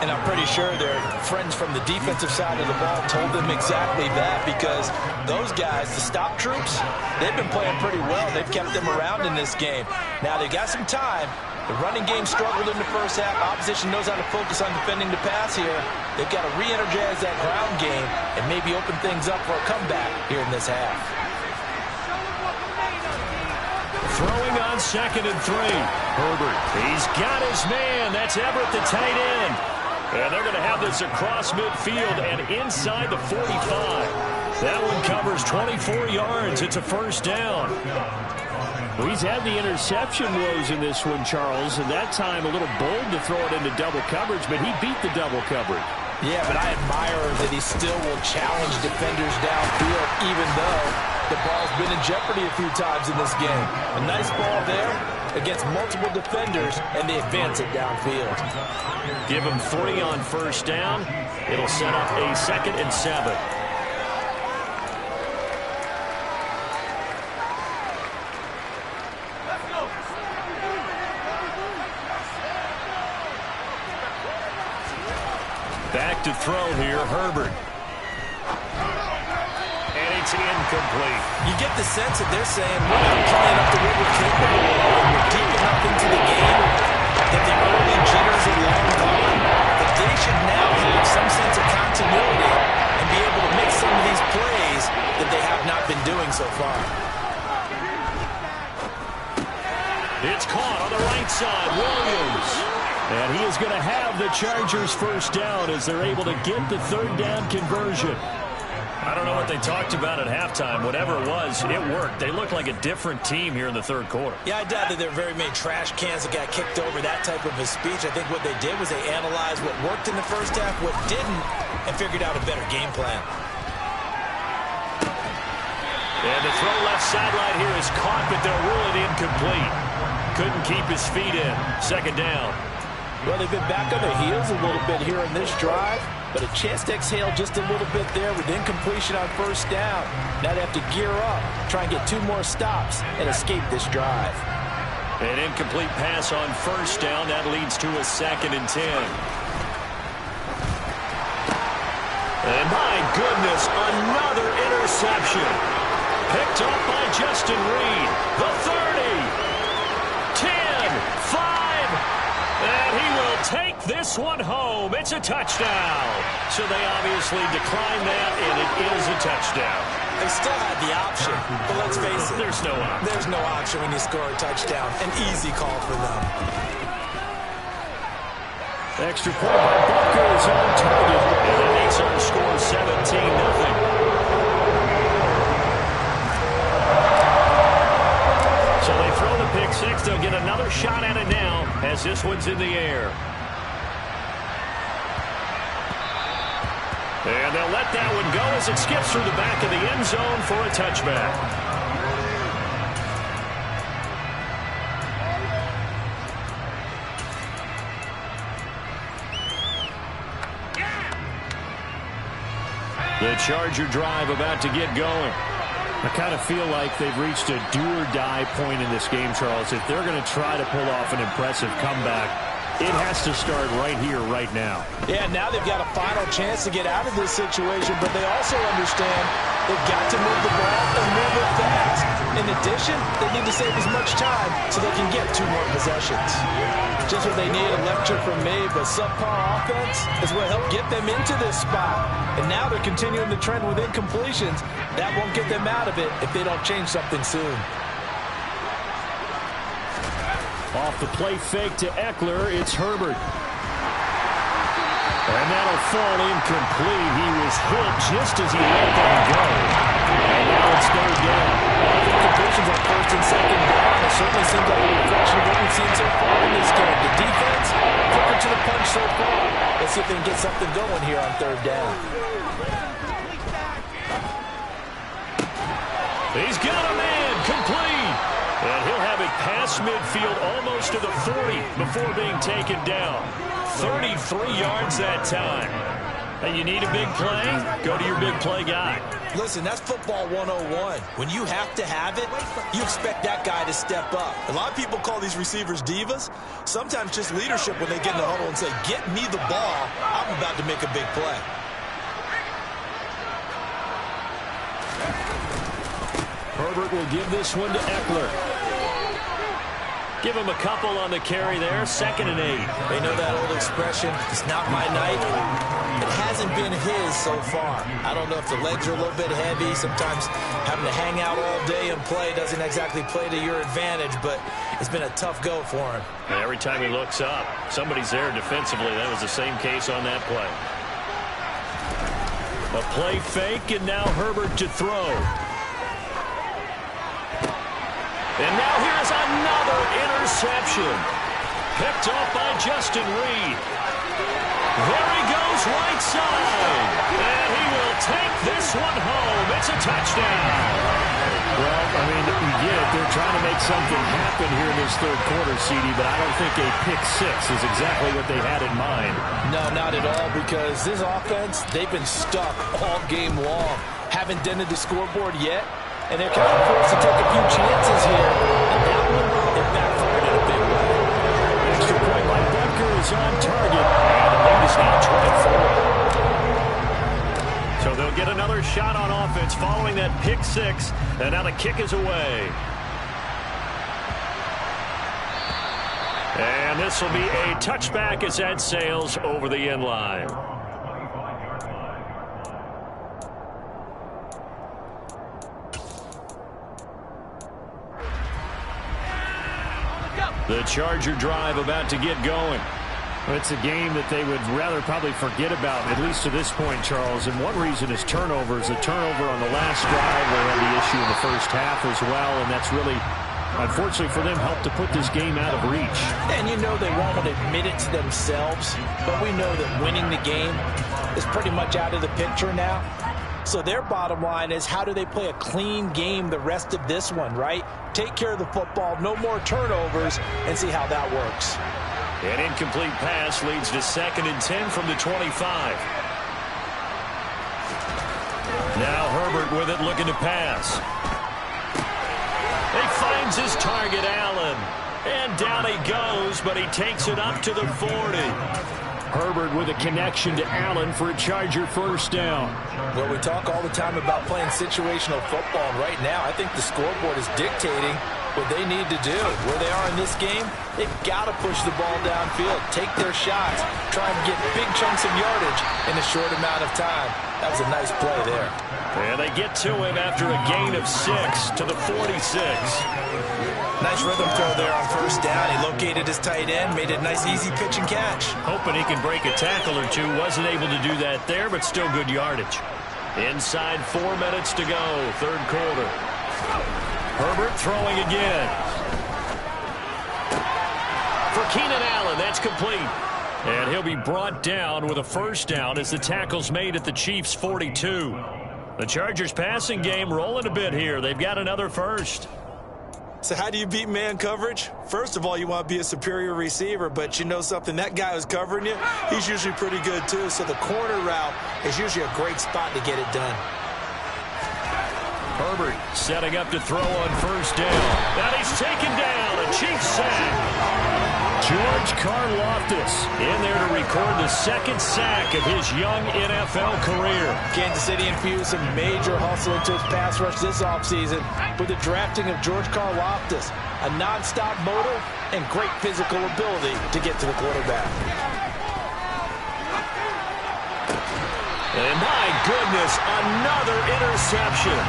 And I'm pretty sure their friends from the defensive side of the ball told them exactly that, because those guys, the stop troops, they've been playing pretty well. They've kept them around in this game. Now they've got some time. The running game struggled in the first half. Opposition knows how to focus on defending the pass here. They've got to re-energize that ground game and maybe open things up for a comeback here in this half. Throwing on 2nd and 3. Herbert, he's got his man. That's Everett, the tight end. And they're going to have this across midfield and inside the 45. That one covers 24 yards. It's a first down. Well, he's had the interception woes in this one, Charles, and that time a little bold to throw it into double coverage, but he beat the double coverage. Yeah, but I admire that he still will challenge defenders downfield, even though the ball's been in jeopardy a few times in this game. A nice ball there against multiple defenders, and they advance it downfield. Give him 3 on first down. It'll set up a 2nd and 7. Back to throw here, Herbert. And it's incomplete. You get the sense that they're saying, we're not playing up to what we're capable of. We're deep enough into the game that the early jitters are long gone, that they should now have some sense of continuity and be able to make some of these plays that they have not been doing so far. It's caught on the right side, Williams. And he is going to have the Chargers first down as they're able to get the 3rd down conversion. I don't know what they talked about at halftime. Whatever it was, it worked. They looked like a different team here in the 3rd quarter. Yeah, I doubt that there were very many trash cans that got kicked over, that type of a speech. I think what they did was they analyzed what worked in the first half, what didn't, and figured out a better game plan. And the throw left sideline here is caught, but they'll rule it incomplete. Couldn't keep his feet in. 2nd down. Well, they've been back on their heels a little bit here in this drive, but a chance to exhale just a little bit there with incompletion on first down. Now they have to gear up, try and get 2 more stops, and escape this drive. An incomplete pass on first down. That leads to a 2nd and 10. And my goodness, another interception. Picked up by Justin Reed. The 30. 10, 5. And he will take this one home. It's a touchdown. So they obviously declined that, and it is a touchdown. They still had the option, but let's face it. There's no option. There's no option when you score a touchdown. An easy call for them. Extra point by Butker is on target, and it makes our score 17-0. So they throw the pick 6. They'll get another shot at it now as this one's in the air. And they'll let that one go as it skips through the back of the end zone for a touchback. The Charger drive about to get going. I kind of feel like they've reached a do-or-die point in this game, Charles. If they're going to try to pull off an impressive comeback, it has to start right here, right now. Yeah, now they've got a final chance to get out of this situation, but they also understand they've got to move the ball and move it fast. In addition, they need to save as much time so they can get 2 more possessions. Just what they need, a lecture from me, but subpar offense is what helped get them into this spot. And now they're continuing the trend with incompletions. That won't get them out of it if they don't change something soon. Off the play fake to Eckler, it's Herbert. And that'll fall incomplete. He was hit just as he let them go. And now it's third down. I think completions on first and second down. It certainly seems like a reflection of what we've seen so far in this game. The defense, quicker to the punch so far. Let's see if they can get something going here on third down. He's got a man, complete. And he'll have it past midfield almost to the 40 before being taken down. 33 yards that time. Hey, you need a big play? Go to your big play guy. Listen, that's football 101. When you have to have it, you expect that guy to step up. A lot of people call these receivers divas. Sometimes just leadership when they get in the huddle and say, get me the ball. I'm about to make a big play. Herbert will give this one to Eckler. Give him a couple on the carry there. 2nd and 8. They know that old expression, it's not my night. It hasn't been his so far. I don't know if the legs are a little bit heavy. Sometimes having to hang out all day and play doesn't exactly play to your advantage, but it's been a tough go for him. And every time he looks up, somebody's there defensively. That was the same case on that play. A play fake, and now Herbert to throw. And now here's another interception. Picked off by Justin Reed. There he goes right side. And he will take this one home. It's a touchdown. Well, I mean, you get it. They're trying to make something happen here in this third quarter, CD, but I don't think a pick six is exactly what they had in mind. No, not at all, because this offense, they've been stuck all game long. Haven't dented the scoreboard yet. And they're kind of forced to take a few chances here. And that one, it backfired in a big way. Extra point by Butker is on target. And the lead is now 24. So they'll get another shot on offense following that pick six. And now the kick is away. And this will be a touchback as that sails over the end line. The Charger drive about to get going. Well, it's a game that they would rather probably forget about, at least to this point, Charles. And one reason is turnovers. A turnover on the last drive. They had the issue in the first half as well, and that's really, unfortunately for them, helped to put this game out of reach. And you know they won't want to admit it to themselves, but we know that winning the game is pretty much out of the picture now. So their bottom line is, how do they play a clean game the rest of this one, right? Take care of the football, no more turnovers, and see how that works. An incomplete pass leads to 2nd and 10 from the 25. Now Herbert with it, looking to pass. He finds his target, Allen. And down he goes, but he takes it up to the 40. Herbert with a connection to Allen for a Charger first down. Well, we talk all the time about playing situational football. Right now, I think the scoreboard is dictating what they need to do. Where they are in this game, they've got to push the ball downfield, take their shots, try and get big chunks of yardage in a short amount of time. That was a nice play there. And they get to him after a gain of 6 to the 46. Nice rhythm throw there on first down. He located his tight end, made a nice easy pitch and catch. Hoping he can break a tackle or two. Wasn't able to do that there, but still good yardage. Inside 4 minutes to go, third quarter. Herbert throwing again. For Keenan Allen, that's complete. And he'll be brought down with a first down as the tackle's made at the Chiefs' 42. The Chargers passing game rolling a bit here. They've got another first. So how do you beat man coverage? First of all, you want to be a superior receiver, but you know something, that guy who's covering you, he's usually pretty good too. So the corner route is usually a great spot to get it done. Herbert setting up to throw on first down. And he's taken down, a Chiefs sack. George Karlaftis in there to record the 2nd sack of his young NFL career. Kansas City infused some major hustle into its pass rush this offseason with the drafting of George Karlaftis, a nonstop motor and great physical ability to get to the quarterback. And my goodness, another interception.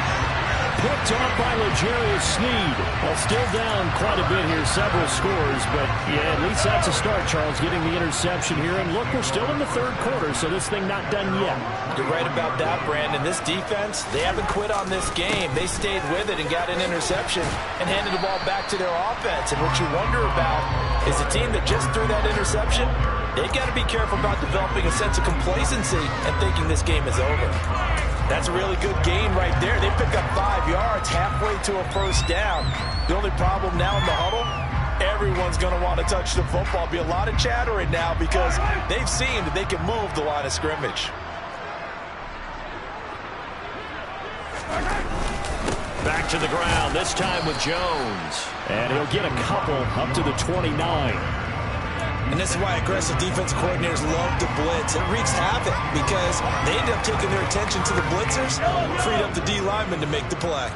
picked off by L'Jarius Sneed. Well, still down quite a bit here, several scores, but yeah, at least that's a start, Charles, getting the interception here. And look, we're still in the third quarter, so this thing not done yet. You're right about that, Brandon. This defense, they haven't quit on this game. They stayed with it and got an interception and handed the ball back to their offense. And what you wonder about is the team that just threw that interception, they've got to be careful about developing a sense of complacency and thinking this game is over. That's a really good gain right there. They pick up 5 yards halfway to a first down. The only problem now in the huddle, everyone's going to want to touch the football. Be a lot of chattering now because they've seen that they can move the line of scrimmage. Back to the ground, this time with Jones. And he'll get a couple up to the 29. And this is why aggressive defensive coordinators love to blitz. It wreaks havoc because they end up taking their attention to the blitzers, freed up the D lineman to make the play.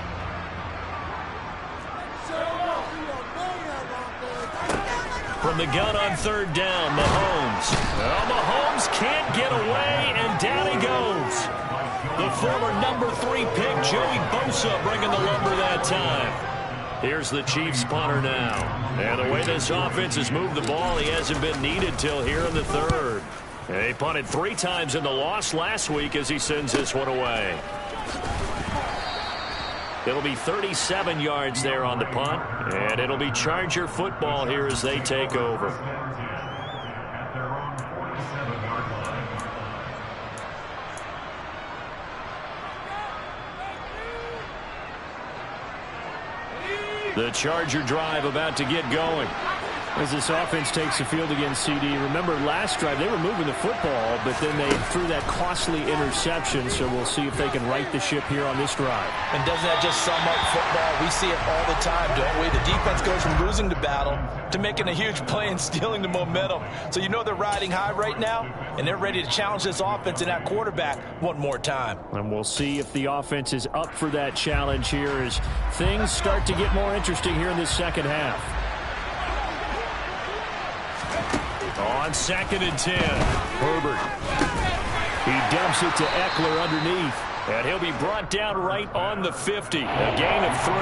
From the gun on third down, Mahomes. Well, Mahomes can't get away, and down he goes. The former number 3 pick, Joey Bosa, bringing the lumber that time. Here's the Chiefs punter now. And the way this offense has moved the ball, he hasn't been needed till here in the third. And he punted 3 times in the loss last week as he sends this one away. It'll be 37 yards there on the punt, and it'll be Charger football here as they take over. The Charger drive about to get going. As this offense takes the field against CD. Remember, last drive, they were moving the football, but then they threw that costly interception, so we'll see if they can right the ship here on this drive. And doesn't that just sum up football? We see it all the time, don't we? The defense goes from losing the battle to making a huge play and stealing the momentum. So you know they're riding high right now, and they're ready to challenge this offense and that quarterback one more time. And we'll see if the offense is up for that challenge here as things start to get more interesting here in this second half. On 2nd and 10, Herbert. He dumps it to Eckler underneath, and he'll be brought down right on the 50. A gain of 3.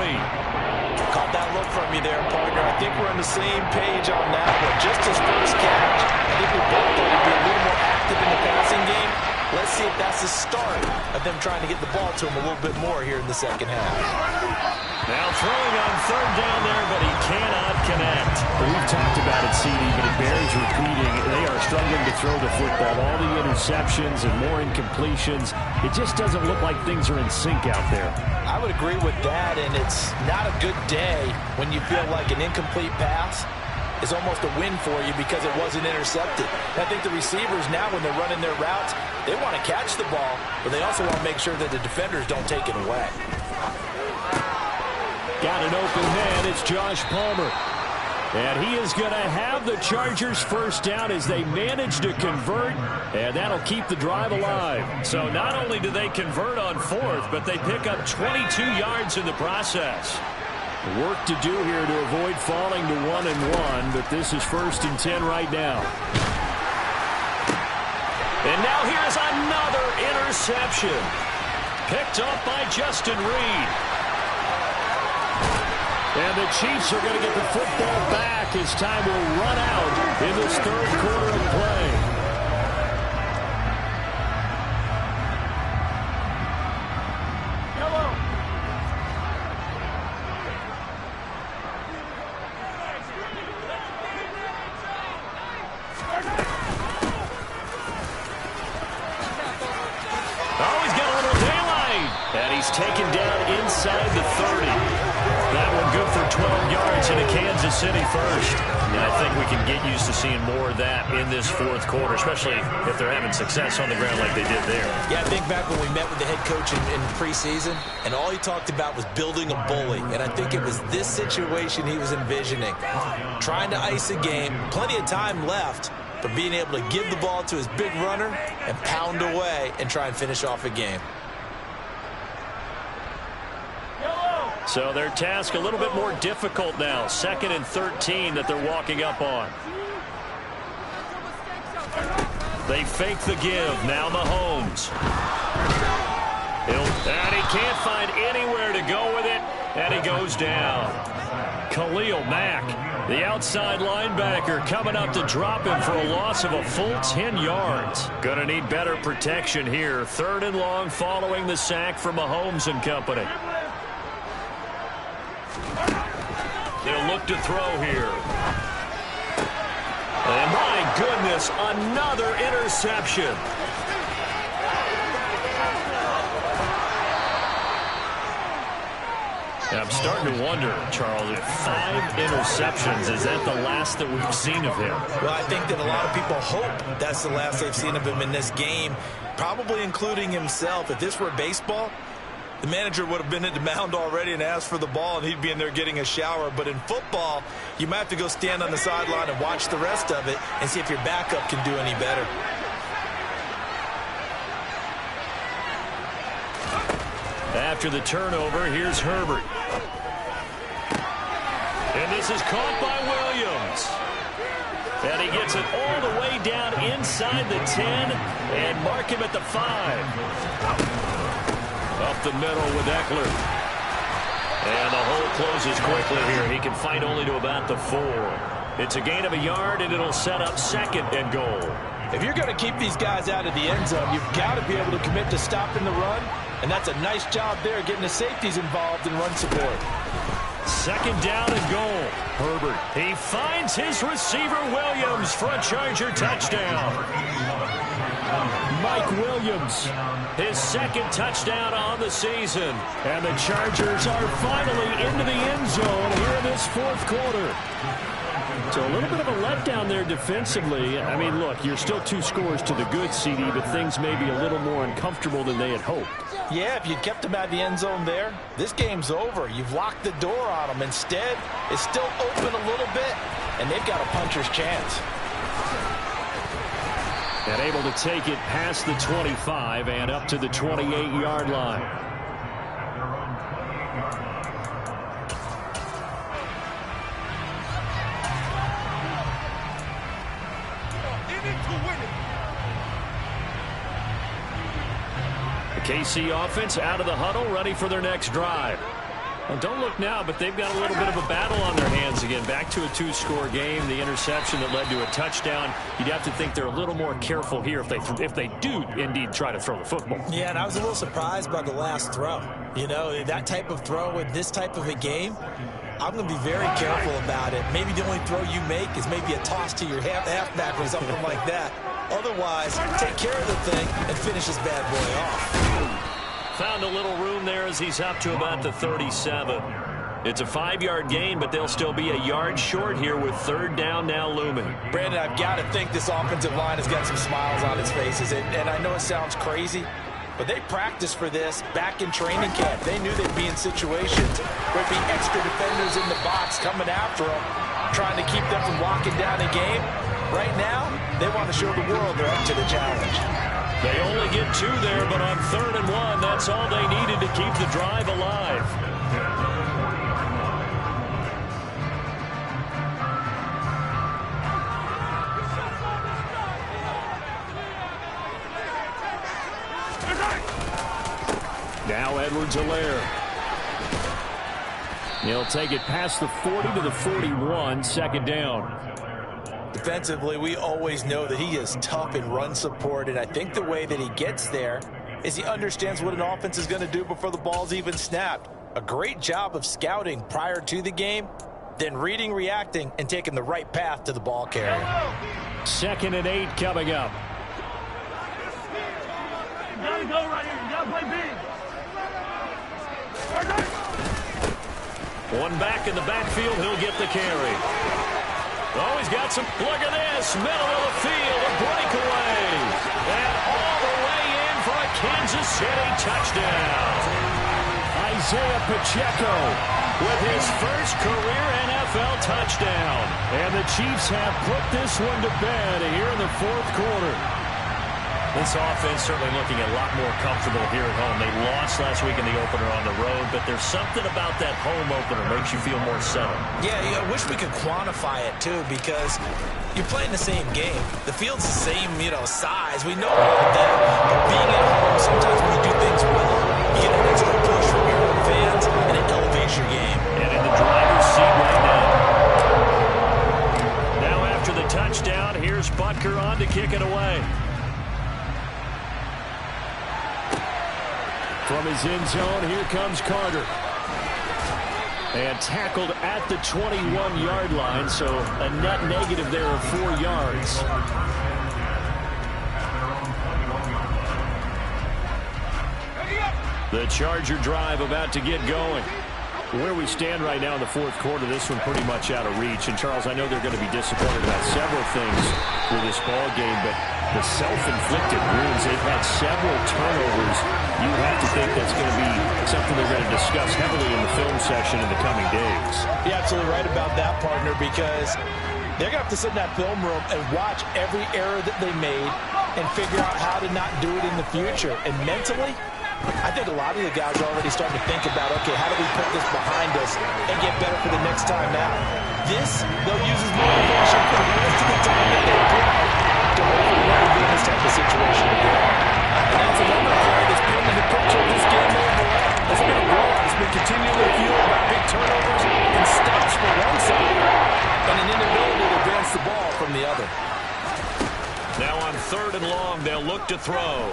Caught that look from you there, partner. I think we're on the same page on that one. Just his first catch. I think we both thought he'd be a little more active in the passing game. Let's see if that's the start of them trying to get the ball to him a little bit more here in the second half. Now throwing on third down there, but he cannot connect. We've talked about it, CD, but it bears repeating. They are struggling to throw the football. All the interceptions and more incompletions. It just doesn't look like things are in sync out there. I would agree with that, and it's not a good day when you feel like an incomplete pass is almost a win for you because it wasn't intercepted. And I think the receivers now, when they're running their routes, they want to catch the ball, but they also want to make sure that the defenders don't take it away. Got an open man. It's Josh Palmer. And he is going to have the Chargers first down as they manage to convert, and that'll keep the drive alive. So not only do they convert on 4th, but they pick up 22 yards in the process. Work to do here to avoid falling to 1-1, but this is 1st and 10 right now. And now here's another interception. Picked up by Justin Reed. And the Chiefs are going to get the football back as time will run out in this third quarter of play. Oh, he's got a little daylight. And he's taken down inside the 30. That one good for 12 yards into Kansas City first. And I think we can get used to seeing more of that in this fourth quarter, especially if they're having success on the ground like they did there. Yeah, I think back when we met with the head coach in preseason, and all he talked about was building a bully. And I think it was this situation he was envisioning. Trying to ice a game, plenty of time left, but being able to give the ball to his big runner and pound away and try and finish off a game. So their task a little bit more difficult now. 2nd and 13 that they're walking up on. They fake the give. Now Mahomes. And he can't find anywhere to go with it, and he goes down. Khalil Mack, the outside linebacker, coming up to drop him for a loss of a full 10 yards. Going to need better protection here. 3rd and long following the sack from Mahomes and company. They'll look to throw here. And my goodness, another interception. I'm starting to wonder, Charles, if 5 interceptions, is that the last that we've seen of him? Well, I think that a lot of people hope that's the last they've seen of him in this game, probably including himself. If this were baseball, the manager would have been at the mound already and asked for the ball, and he'd be in there getting a shower. But in football, you might have to go stand on the sideline and watch the rest of it and see if your backup can do any better. After the turnover, here's Herbert. And this is caught by Williams. And he gets it all the way down inside the 10 and mark him at the 5. Up the middle with Eckler. And the hole closes quickly here. He can fight only to about the 4. It's a gain of a yard, and it'll set up 2nd and goal. If you're going to keep these guys out of the end zone, you've got to be able to commit to stopping the run. And that's a nice job there, getting the safeties involved in run support. 2nd down and goal. Herbert, he finds his receiver Williams for a Charger touchdown. Mike Williams, his 2nd touchdown on the season. And the Chargers are finally into the end zone here in this 4th quarter. So a little bit of a letdown there defensively. I mean, look, you're still 2 scores to the good, CD, but things may be a little more uncomfortable than they had hoped. Yeah, if you'd kept them out of the end zone there, this game's over. You've locked the door on them. Instead, it's still open a little bit, and they've got a puncher's chance. And able to take it past the 25 and up to the 28-yard line. KC offense out of the huddle, ready for their next drive. Well, don't look now, but they've got a little bit of a battle on their hands again. Back to a 2-score game. The interception that led to a touchdown. You'd have to think they're a little more careful here if they do indeed try to throw the football. Yeah, and I was a little surprised by the last throw. You know, that type of throw in this type of a game, I'm going to be very careful about it. Maybe the only throw you make is maybe a toss to your halfback or something like that. Otherwise, take care of the thing and finish this bad boy off. Found a little room there as he's up to about the 37. It's a 5-yard gain, but they'll still be a yard short here with 3rd down now looming. Brandon, I've got to think this offensive line has got some smiles on its faces. And I know it sounds crazy, but they practiced for this back in training camp. They knew they'd be in situations where there'd be extra defenders in the box coming after them, trying to keep them from locking down a game. Right now, they want to show the world they're up to the challenge. They only get 2 there, but on 3rd and 1, that's all they needed to keep the drive alive. Now Edwards-Helaire. He'll take it past the 40 to the 41, 2nd down. Defensively, we always know that he is tough in run support, and I think the way that he gets there is he understands what an offense is going to do before the ball's even snapped. A great job of scouting prior to the game, then reading, reacting, and taking the right path to the ball carrier. 2nd and 8 coming up. You gotta go right here. You gotta play big. One back in the backfield, he'll get the carry. Oh, he's got some, look at this, middle of the field, a breakaway. And all the way in for a Kansas City touchdown. Isaiah Pacheco with his first career NFL touchdown. And the Chiefs have put this one to bed here in the 4th quarter. This offense certainly looking a lot more comfortable here at home. They lost last week in the opener on the road, but there's something about that home opener that makes you feel more settled. Yeah, I wish we could quantify it, too, because you're playing the same game. The field's the same, size. We know all of that. But being at home, sometimes when you do things well, you get an extra From his end zone, here comes Carter. And tackled at the 21-yard line, so a net negative there of 4 yards. The Charger drive about to get going. Where we stand right now in the fourth quarter, this one pretty much out of reach. And, Charles, I know they're going to be disappointed about several things with this ball game, but the self-inflicted wounds, they've had several turnovers. You have to think that's going to be something they're going to discuss heavily in the film section in the coming days. You're absolutely right about that, partner, because they're going to have to sit in that film room and watch every error that they made and figure out how to not do it in the future. And mentally, I think a lot of the guys are already starting to think about, okay, how do we put this behind us and get better for the next time out? This, they'll use as motivation for the rest of the time that they play to hopefully never be in this type of situation again. And that's another player that's painted the picture of this game overall. It's been a blowout. It's been continually fueled by big turnovers and stops for one side and an inability to advance the ball from the other. Now on 3rd and long, they'll look to throw.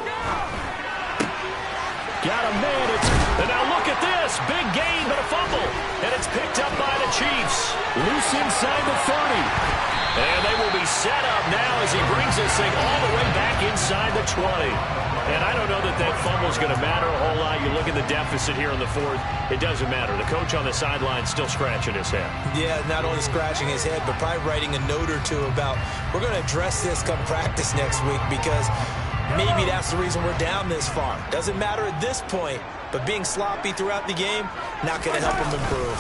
Got a man. And now look at this. Big gain, but a fumble. And it's picked up by the Chiefs. Loose inside the 30. And they will be set up now as he brings this thing all the way back inside the 20. And I don't know that that fumble is going to matter a whole lot. You look at the deficit here in the 4th. It doesn't matter. The coach on the sideline still scratching his head. Yeah, not only scratching his head, but probably writing a note or two about, we're going to address this come practice next week because maybe that's the reason we're down this far. Doesn't matter at this point, but being sloppy throughout the game, not going to help him improve.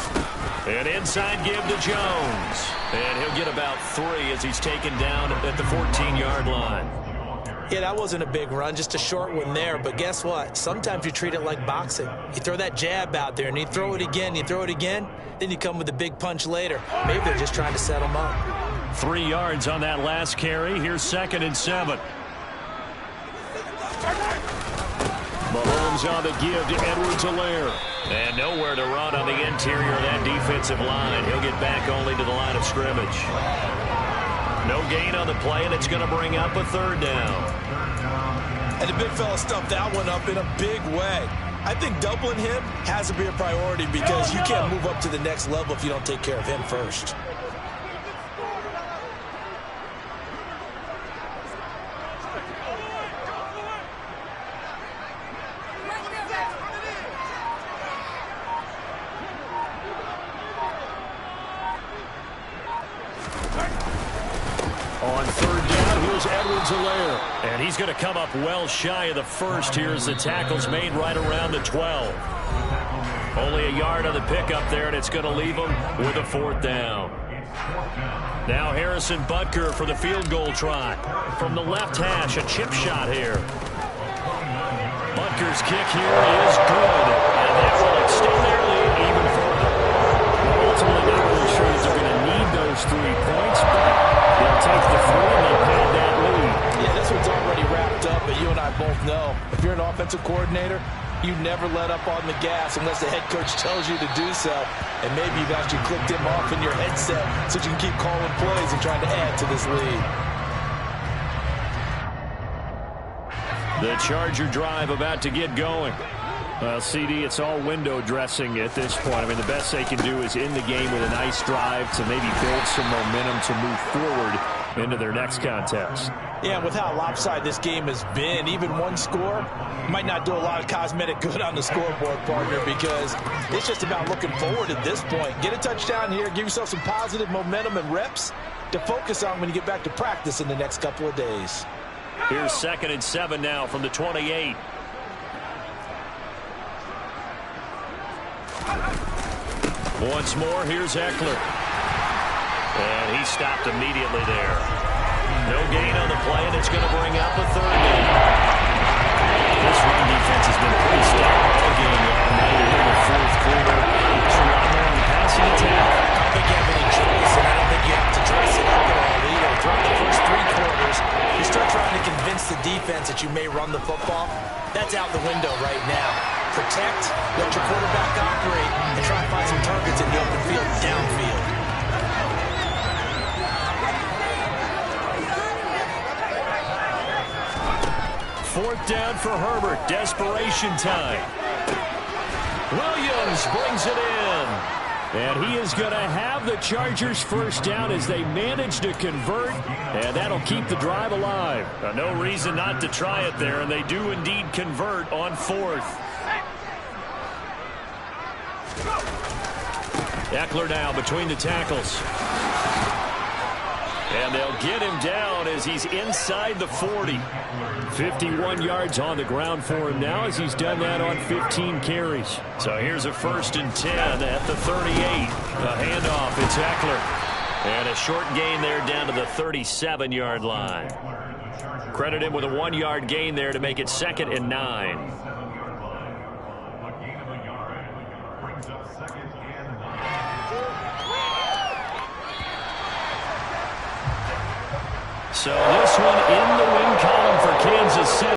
An inside give to Jones. And he'll get about 3 as he's taken down at the 14-yard line. Yeah, that wasn't a big run, just a short one there. But guess what? Sometimes you treat it like boxing. You throw that jab out there, and you throw it again, then you come with a big punch later. Maybe they're just trying to set him up. 3 yards on that last carry. Here's 2nd and 7. Mahomes on the give to Edwards-Helaire. And nowhere to run on the interior of that defensive line. He'll get back only to the line of scrimmage. No gain on the play, and it's going to bring up a 3rd down. And the big fella stuffed that one up in a big way. I think doubling him has to be a priority because you can't move up to the next level if you don't take care of him first. On 3rd down, here's Edwards-Helaire. And he's going to come up well shy of the 1st here as the tackle's made right around the 12. Only a yard on the pickup there, and it's going to leave him with a 4th down. Now Harrison Butker for the field goal try. From the left hash, a chip shot here. Butker's kick here is good. And that will extend their lead even further. We're ultimately not really sure that they're going to need those 3 points, but they'll take the 3 and they'll pad that lead. Yeah, this one's already wrapped up, but you and I both know if you're an offensive coordinator, you never let up on the gas unless the head coach tells you to do so. And maybe you've actually clicked him off in your headset so you can keep calling plays and trying to add to this lead. The Charger drive about to get going. CD, it's all window dressing at this point. I mean, the best they can do is end the game with a nice drive to maybe build some momentum to move forward into their next contest. Yeah, with how lopsided this game has been, even one score might not do a lot of cosmetic good on the scoreboard, partner, because it's just about looking forward at this point. Get a touchdown here, give yourself some positive momentum and reps to focus on when you get back to practice in the next couple of days. Here's 2nd and 7 now from the 28. Once more, here's Eckler. And he stopped immediately there. No gain on the play, and it's going to bring up a 3rd down. This run defense has been pretty stout all game long. Now you're in the 4th quarter. Should run more on the passing attack. I don't think you have any choice, and I don't think you have to dress it up at all either. Throughout the first 3 quarters, you start trying to convince the defense that you may run the football. That's out the window right now. Protect, let your quarterback operate, and try to find some targets in the open field downfield. 4th down for Herbert. Desperation time. Williams brings it in. And he is going to have the Chargers first down as they manage to convert, and that'll keep the drive alive. No reason not to try it there, and they do indeed convert on 4th. Eckler now between the tackles. And they'll get him down as he's inside the 40. 51 yards on the ground for him now as he's done that on 15 carries. So here's a 1st and 10 at the 38. A handoff, it's Eckler. And a short gain there down to the 37-yard line. Credit him with a 1-yard gain there to make it 2nd and 9. So this one in the win column for Kansas City.